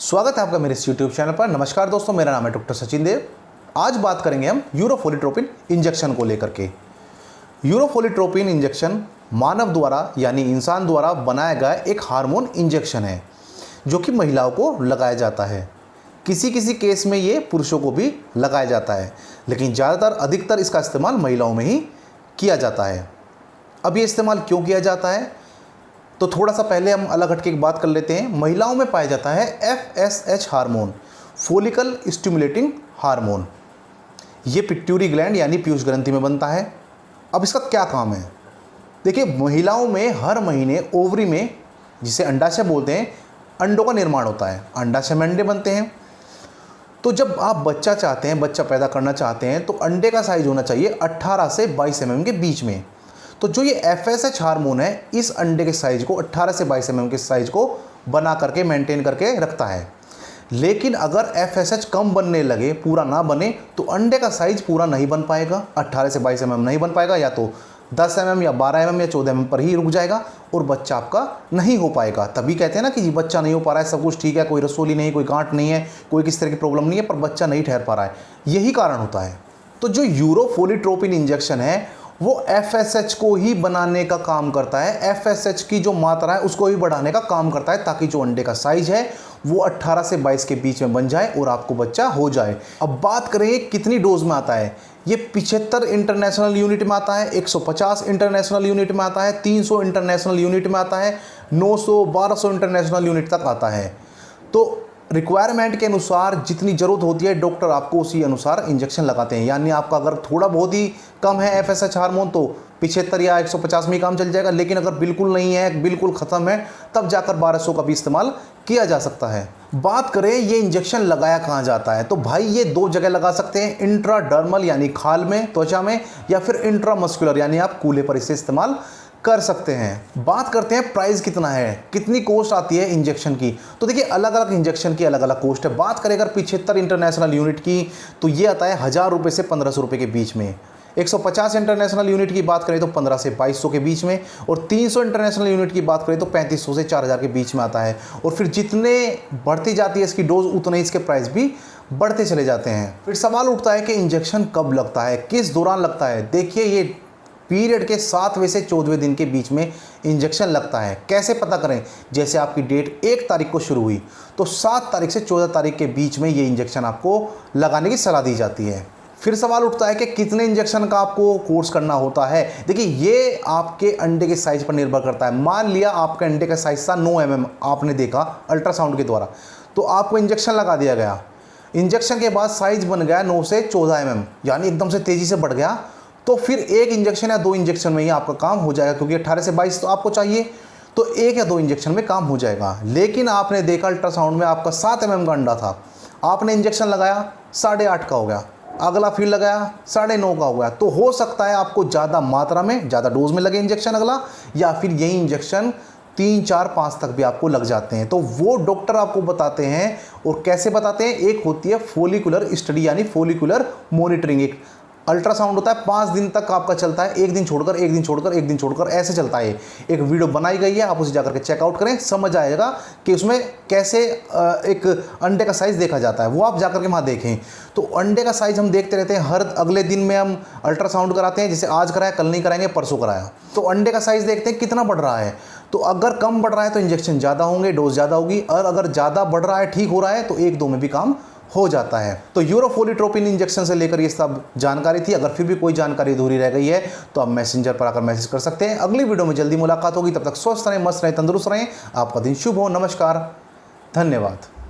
स्वागत है आपका मेरे इस यूट्यूब चैनल पर। नमस्कार दोस्तों, मेरा नाम है डॉक्टर सचिन देव। आज बात करेंगे हम यूरोफोलिट्रोपिन इंजेक्शन को लेकर के। यूरोफोलिट्रोपिन इंजेक्शन मानव द्वारा यानी इंसान द्वारा बनाया गया एक हार्मोन इंजेक्शन है जो कि महिलाओं को लगाया जाता है। किसी किसी केस में ये पुरुषों को भी लगाया जाता है, लेकिन ज़्यादातर अधिकतर इसका इस्तेमाल महिलाओं में ही किया जाता है। अब ये इस्तेमाल क्यों किया जाता है, तो थोड़ा सा पहले हम अलग हटके एक बात कर लेते हैं। महिलाओं में पाया जाता है FSH hormone, follicle stimulating hormone. ये पिट्यूटरी ग्लैंड यानी पीयूष ग्रंथि में बनता है। अब इसका क्या काम है, देखिए महिलाओं में हर महीने ओवरी में, जिसे अंडाशय बोलते हैं, अंडों का निर्माण होता है। अंडाशय में अंडे बनते हैं। तो जब आप बच्चा चाहते हैं, बच्चा पैदा करना चाहते हैं, तो अंडे का साइज होना चाहिए 18 से 22 mm के बीच में। तो जो ये FSH हार्मोन है, इस अंडे के साइज को 18 से 22 mm के साइज को बना करके मेंटेन करके रखता है। लेकिन अगर FSH कम बनने लगे, पूरा ना बने, तो अंडे का साइज पूरा नहीं बन पाएगा, 18 से 22 mm नहीं बन पाएगा, या तो 10 mm या 12 mm या 14 mm पर ही रुक जाएगा और बच्चा आपका नहीं हो पाएगा। तभी कहते हैं ना कि बच्चा नहीं हो पा रहा है, सब कुछ ठीक है, कोई रसोली नहीं, कोई गांठ नहीं है, कोई किसी तरह की प्रॉब्लम नहीं है, पर बच्चा नहीं ठहर पा रहा है। यही कारण होता है। तो जो यूरोफोलिट्रोपिन इंजेक्शन है वो FSH को ही बनाने का काम करता है, FSH की जो मात्रा है उसको ही बढ़ाने का काम करता है, ताकि जो अंडे का साइज है वो 18 से 22 के बीच में बन जाए और आपको बच्चा हो जाए। अब बात करें कितनी डोज में आता है। ये 75 इंटरनेशनल यूनिट में आता है, 150 इंटरनेशनल यूनिट में आता है, 300 इंटरनेशनल यूनिट में आता है, 900 1200 इंटरनेशनल यूनिट तक आता है। तो रिक्वायरमेंट के अनुसार जितनी ज़रूरत होती है, डॉक्टर आपको उसी अनुसार इंजेक्शन लगाते हैं। यानी आपका अगर थोड़ा बहुत ही कम है FSH हार्मोन तो 75 या 150 में ही काम चल जाएगा, लेकिन अगर बिल्कुल नहीं है, बिल्कुल ख़त्म है, तब जाकर 1200 का भी इस्तेमाल किया जा सकता है। बात करें ये इंजेक्शन लगाया कहाँ जाता है, तो भाई ये दो जगह लगा सकते हैं, इंट्राडर्मल यानी खाल में, त्वचा में, या फिर इंट्रामस्कुलर यानी आप कूल्हे पर इसे इस्तेमाल कर सकते हैं। बात करते हैं प्राइस कितना है, कितनी कॉस्ट आती है इंजेक्शन की। तो देखिए अलग अलग इंजेक्शन की अलग अलग कॉस्ट है। बात करें अगर 75 इंटरनेशनल यूनिट की, तो ये आता है 1000 रुपये से 1500 रुपये के बीच में। 150 इंटरनेशनल यूनिट की बात करें तो 15 से 2200 के बीच में, और 300 इंटरनेशनल यूनिट की बात करें तो 3500 से 4000 के बीच में आता है। और फिर जितने बढ़ती जाती है इसकी डोज, उतने इसके प्राइस भी बढ़ते चले जाते हैं। फिर सवाल उठता है कि इंजेक्शन कब लगता है, किस दौरान लगता है। देखिए ये पीरियड के 7वें से 14वें दिन के बीच में इंजेक्शन लगता है। कैसे पता करें, जैसे आपकी डेट 1 तारीख को शुरू हुई तो 7 तारीख से 14 तारीख के बीच में ये इंजेक्शन आपको लगाने की सलाह दी जाती है। फिर सवाल उठता है कि कितने इंजेक्शन का आपको कोर्स करना होता है। देखिए ये आपके अंडे के साइज पर निर्भर करता है। मान लिया आपके अंडे का साइज था 9 mm, आपने देखा अल्ट्रासाउंड के द्वारा, तो आपको इंजेक्शन लगा दिया गया। इंजेक्शन के बाद साइज बन गया 9 से 14 mm, यानी एकदम से तेज़ी से बढ़ गया। तो फिर एक इंजेक्शन या 2 इंजेक्शन में ही आपका काम हो जाएगा, क्योंकि 18 से 22 तो आपको चाहिए, तो 1 या 2 इंजेक्शन में काम हो जाएगा। लेकिन आपने देखा अल्ट्रासाउंड में आपका 7 mm का अंडा था, आपने इंजेक्शन लगाया 8.5 का हो गया, अगला फिर लगाया 9.5 का हो गया। तो हो सकता है आपको ज़्यादा मात्रा में, ज़्यादा डोज में लगे इंजेक्शन अगला, या फिर यही इंजेक्शन 3 4 5 तक भी आपको लग जाते हैं। तो वो डॉक्टर आपको बताते हैं। और कैसे बताते हैं, एक होती है फोलिकुलर स्टडी यानी फोलिकुलर मॉनिटरिंग। एक अल्ट्रासाउंड होता है, 5 दिन तक आपका चलता है, एक दिन छोड़कर एक दिन छोड़कर एक दिन छोड़कर ऐसे चलता है। एक वीडियो बनाई गई है, आप उसे जाकर के चेकआउट करें, समझ आएगा कि उसमें कैसे एक अंडे का साइज़ देखा जाता है। वो आप जाकर के वहाँ देखें। तो अंडे का साइज़ हम देखते रहते हैं, हर अगले दिन में हम अल्ट्रासाउंड कराते हैं, जैसे आज कराया कल नहीं कराएंगे, परसों कराया, तो अंडे का साइज़ देखते हैं कितना बढ़ रहा है। तो अगर कम बढ़ रहा है तो इंजेक्शन ज़्यादा होंगे, डोज ज़्यादा होगी, और अगर ज़्यादा बढ़ रहा है, ठीक हो रहा है, तो 1 2 में भी काम हो जाता है। तो यूरोफोलिट्रोपिन इंजेक्शन से लेकर ये सब जानकारी थी। अगर फिर भी कोई जानकारी अधूरी रह गई है तो आप मैसेंजर पर आकर मैसेज कर सकते हैं। अगली वीडियो में जल्दी मुलाकात होगी, तब तक स्वस्थ रहें, मस्त रहें, तंदुरुस्त रहें। आपका दिन शुभ हो। नमस्कार, धन्यवाद।